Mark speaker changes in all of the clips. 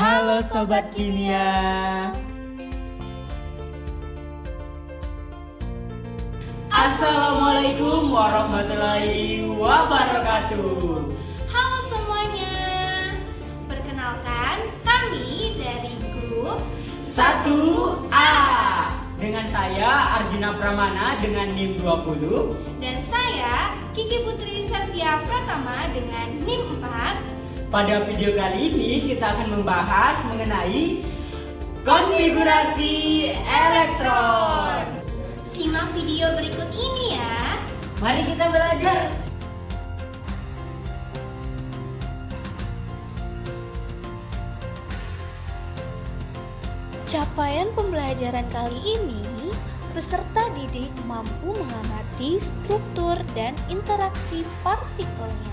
Speaker 1: Halo Sobat Kimia. Assalamualaikum warahmatullahi wabarakatuh.
Speaker 2: Halo semuanya. Perkenalkan, kami dari grup
Speaker 1: 1A. Dengan saya Arjuna Pramana dengan NIM 20.
Speaker 2: dan saya Kiki Putri Satya Pratama dengan NIM 4.
Speaker 1: Pada video kali ini kita akan membahas mengenai konfigurasi elektron.
Speaker 2: Simak video berikut ini ya.
Speaker 1: Mari kita belajar.
Speaker 3: Capaian pembelajaran kali ini, peserta didik mampu mengamati struktur dan interaksi partikelnya.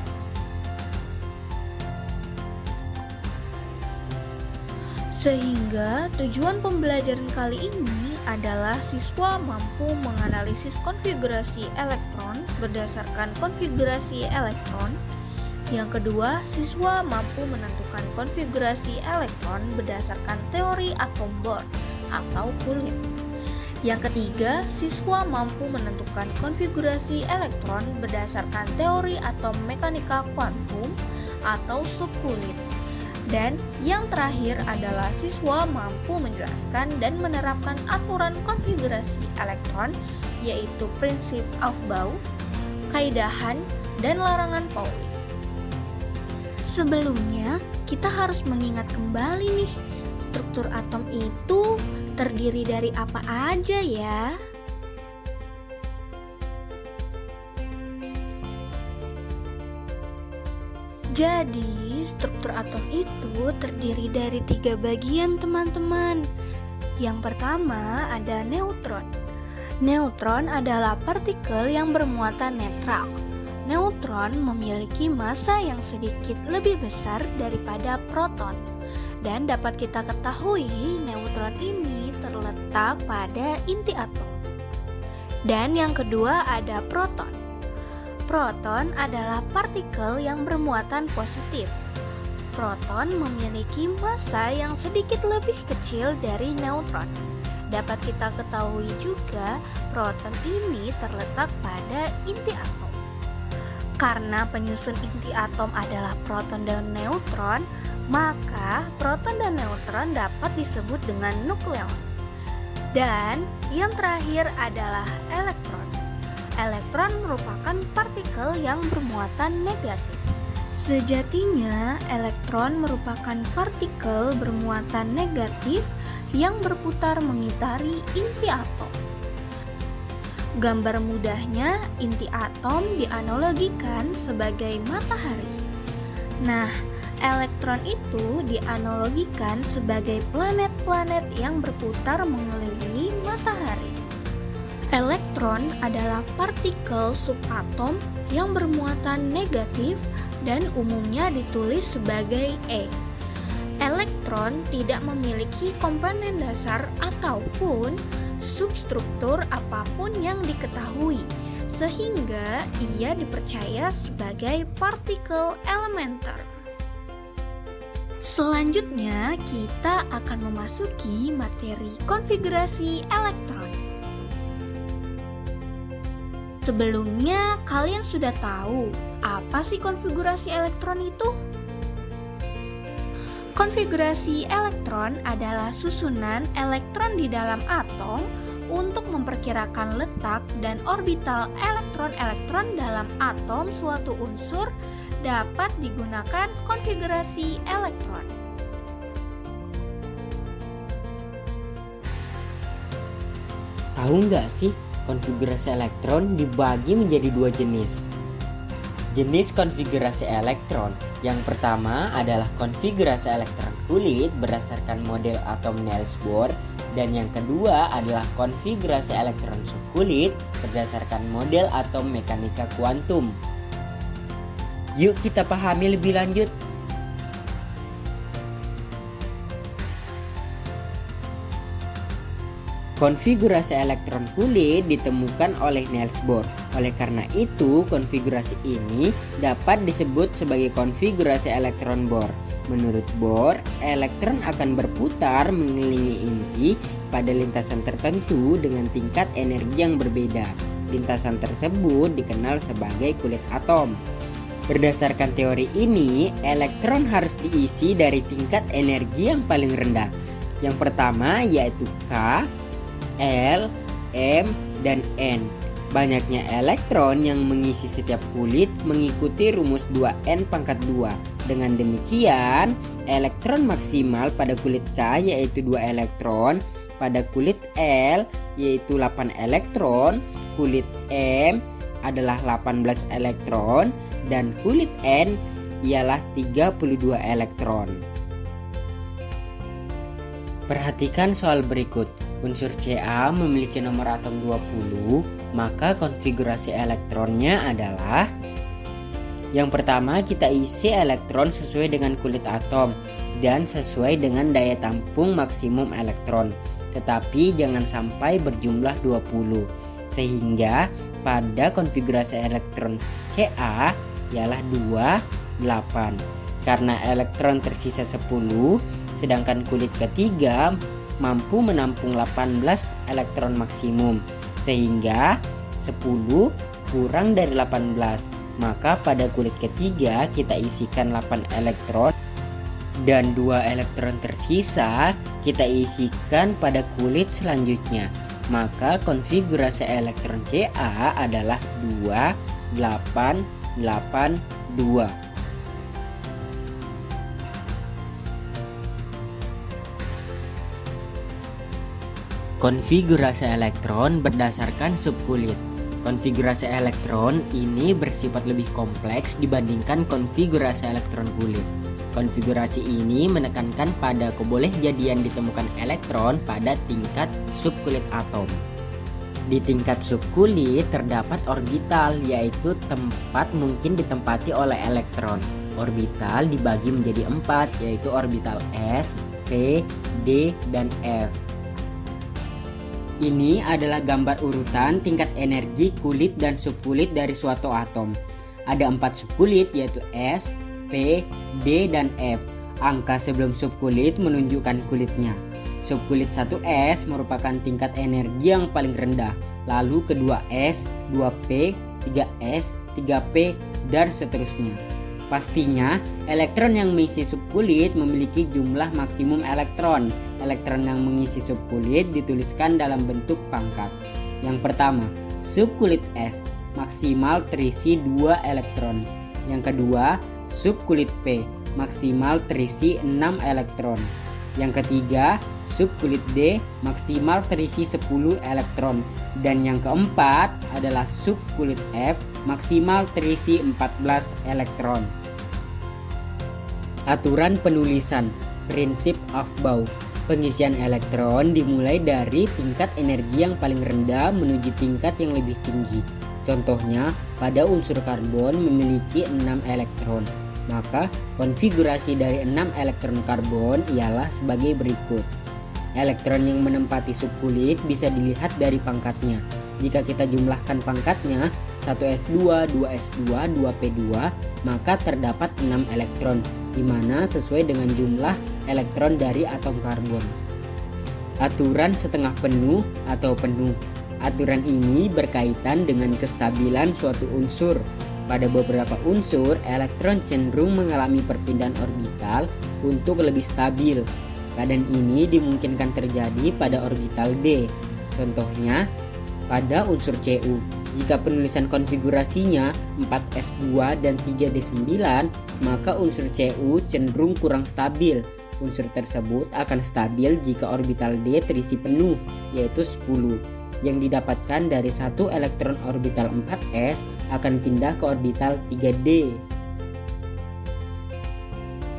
Speaker 3: Sehingga tujuan pembelajaran kali ini adalah siswa mampu menganalisis konfigurasi elektron berdasarkan konfigurasi elektron. Yang kedua, siswa mampu menentukan konfigurasi elektron berdasarkan teori atom Bohr atau kulit. Yang ketiga, siswa mampu menentukan konfigurasi elektron berdasarkan teori atom mekanika kuantum atau subkulit. Dan yang terakhir adalah siswa mampu menjelaskan dan menerapkan aturan konfigurasi elektron, yaitu prinsip Aufbau, kaidahan, dan larangan Pauli. Sebelumnya, kita harus mengingat kembali nih, struktur atom itu terdiri dari apa aja ya? Jadi, struktur atom itu terdiri dari 3 bagian teman-teman. Yang pertama ada neutron. Neutron adalah partikel yang bermuatan netral. Neutron memiliki massa yang sedikit lebih besar daripada proton. Dan dapat kita ketahui neutron ini terletak pada inti atom. Dan yang kedua ada proton. Proton adalah partikel yang bermuatan positif. Proton memiliki massa yang sedikit lebih kecil dari neutron. Dapat kita ketahui juga proton ini terletak pada inti atom. Karena penyusun inti atom adalah proton dan neutron, maka proton dan neutron dapat disebut dengan nukleon. Dan yang terakhir adalah elektron. Elektron merupakan partikel yang bermuatan negatif. Sejatinya, elektron merupakan partikel bermuatan negatif yang berputar mengitari inti atom. Gambar mudahnya, inti atom dianalogikan sebagai matahari. Nah, elektron itu dianalogikan sebagai planet-planet yang berputar mengelilingi matahari. Elektron adalah partikel subatom yang bermuatan negatif dan umumnya ditulis sebagai E. Elektron tidak memiliki komponen dasar ataupun substruktur apapun yang diketahui, sehingga ia dipercaya sebagai partikel elementer. Selanjutnya, kita akan memasuki materi konfigurasi elektron. Sebelumnya, kalian sudah tahu apa sih konfigurasi elektron itu? Konfigurasi elektron adalah susunan elektron di dalam atom untuk memperkirakan letak dan orbital elektron-elektron dalam atom suatu unsur dapat digunakan konfigurasi elektron.
Speaker 4: Tahu nggak sih? Konfigurasi elektron dibagi menjadi 2 jenis. Jenis konfigurasi elektron yang pertama adalah konfigurasi elektron kulit berdasarkan model atom Niels Bohr, dan yang kedua adalah konfigurasi elektron subkulit berdasarkan model atom mekanika kuantum. Yuk kita pahami lebih lanjut. Konfigurasi elektron kulit ditemukan oleh Niels Bohr. Oleh karena itu, konfigurasi ini dapat disebut sebagai konfigurasi elektron Bohr. Menurut Bohr, elektron akan berputar mengelilingi inti pada lintasan tertentu dengan tingkat energi yang berbeda. Lintasan tersebut dikenal sebagai kulit atom. Berdasarkan teori ini, elektron harus diisi dari tingkat energi yang paling rendah. Yang pertama yaitu K, L, M, dan N. Banyaknya elektron yang mengisi setiap kulit mengikuti rumus 2N pangkat 2. Dengan demikian, elektron maksimal pada kulit K yaitu 2 elektron, pada kulit L yaitu 8 elektron, kulit M adalah 18 elektron, dan kulit N ialah 32 elektron. Perhatikan soal berikut. Unsur Ca memiliki nomor atom 20, maka konfigurasi elektronnya adalah: yang pertama, kita isi elektron sesuai dengan kulit atom dan sesuai dengan daya tampung maksimum elektron, tetapi jangan sampai berjumlah 20, sehingga pada konfigurasi elektron Ca ialah 2, 8. Karena elektron tersisa 10, sedangkan kulit ketiga mampu menampung 18 elektron maksimum, sehingga 10 kurang dari 18, maka pada kulit ketiga kita isikan 8 elektron dan 2 elektron tersisa kita isikan pada kulit selanjutnya. Maka konfigurasi elektron Ca adalah 2, 8, 8, 2. Konfigurasi elektron berdasarkan subkulit. Konfigurasi elektron ini bersifat lebih kompleks dibandingkan konfigurasi elektron kulit. Konfigurasi ini menekankan pada kebolehjadian ditemukan elektron pada tingkat subkulit atom. Di tingkat subkulit terdapat orbital, yaitu tempat mungkin ditempati oleh elektron. Orbital dibagi menjadi 4, yaitu orbital S, P, D, dan F. Ini adalah gambar urutan tingkat energi kulit dan subkulit dari suatu atom. Ada 4 subkulit, yaitu S, P, D, dan F. Angka sebelum subkulit menunjukkan kulitnya. Subkulit 1S merupakan tingkat energi yang paling rendah, lalu kedua S, 2P, 3S, 3P, dan seterusnya. Pastinya, elektron yang mengisi subkulit memiliki jumlah maksimum elektron. Elektron yang mengisi subkulit dituliskan dalam bentuk pangkat. Yang pertama, subkulit S maksimal terisi 2 elektron. Yang kedua, subkulit P maksimal terisi 6 elektron. Yang ketiga, subkulit D maksimal terisi 10 elektron. Dan yang keempat adalah subkulit F maksimal terisi 14 elektron. Aturan penulisan Principle of Bohr. Pengisian elektron dimulai dari tingkat energi yang paling rendah menuju tingkat yang lebih tinggi. Contohnya, pada unsur karbon memiliki 6 elektron. Maka konfigurasi dari 6 elektron karbon ialah sebagai berikut. Elektron yang menempati subkulit bisa dilihat dari pangkatnya. Jika kita jumlahkan pangkatnya 1s2, 2s2, 2p2, maka terdapat 6 elektron, di mana sesuai dengan jumlah elektron dari atom karbon. Aturan setengah penuh atau penuh. Aturan ini berkaitan dengan kestabilan suatu unsur. Pada beberapa unsur, elektron cenderung mengalami perpindahan orbital untuk lebih stabil. Keadaan ini dimungkinkan terjadi pada orbital D. Contohnya, pada unsur Cu. Jika penulisan konfigurasinya 4s2 dan 3d9, maka unsur Cu cenderung kurang stabil. Unsur tersebut akan stabil jika orbital D terisi penuh, yaitu 10. Yang didapatkan dari satu elektron orbital 4s akan pindah ke orbital 3d.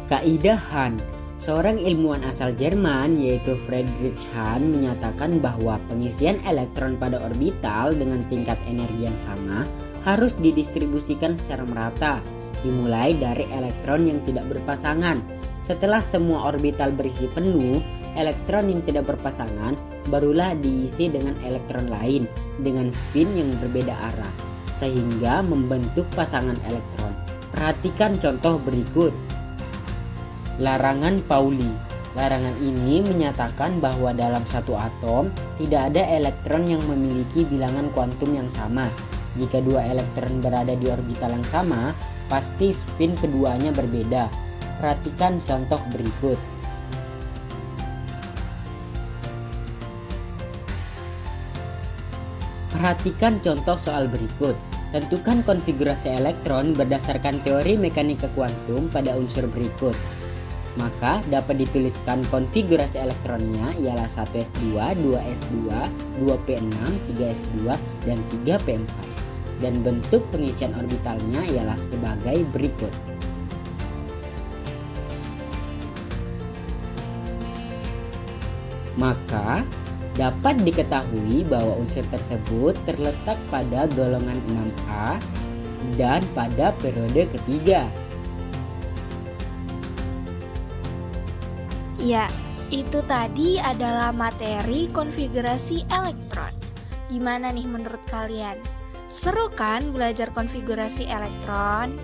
Speaker 4: Kaidah Hahn. Seorang ilmuwan asal Jerman yaitu Friedrich Hahn menyatakan bahwa pengisian elektron pada orbital dengan tingkat energi yang sama harus didistribusikan secara merata, dimulai dari elektron yang tidak berpasangan. Setelah semua orbital berisi penuh, elektron yang tidak berpasangan barulah diisi dengan elektron lain dengan spin yang berbeda arah, sehingga membentuk pasangan elektron. Perhatikan contoh berikut. Larangan Pauli. Larangan ini menyatakan bahwa dalam satu atom tidak ada elektron yang memiliki bilangan kuantum yang sama. Jika dua elektron berada di orbital yang sama, pasti spin keduanya berbeda. Perhatikan contoh berikut. Perhatikan contoh soal berikut. Tentukan konfigurasi elektron berdasarkan teori mekanika kuantum pada unsur berikut. Maka dapat dituliskan konfigurasi elektronnya ialah 1s2, 2s2, 2p6, 3s2, dan 3p4. Dan bentuk pengisian orbitalnya ialah sebagai berikut. Maka dapat diketahui bahwa unsur tersebut terletak pada golongan 6A dan pada periode ketiga.
Speaker 3: Ya, itu tadi adalah materi konfigurasi elektron. Gimana nih menurut kalian? Seru kan belajar konfigurasi elektron?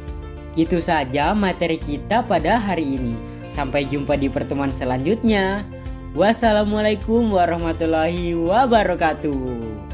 Speaker 4: Itu saja materi kita pada hari ini. Sampai jumpa di pertemuan selanjutnya. Wassalamualaikum warahmatullahi wabarakatuh.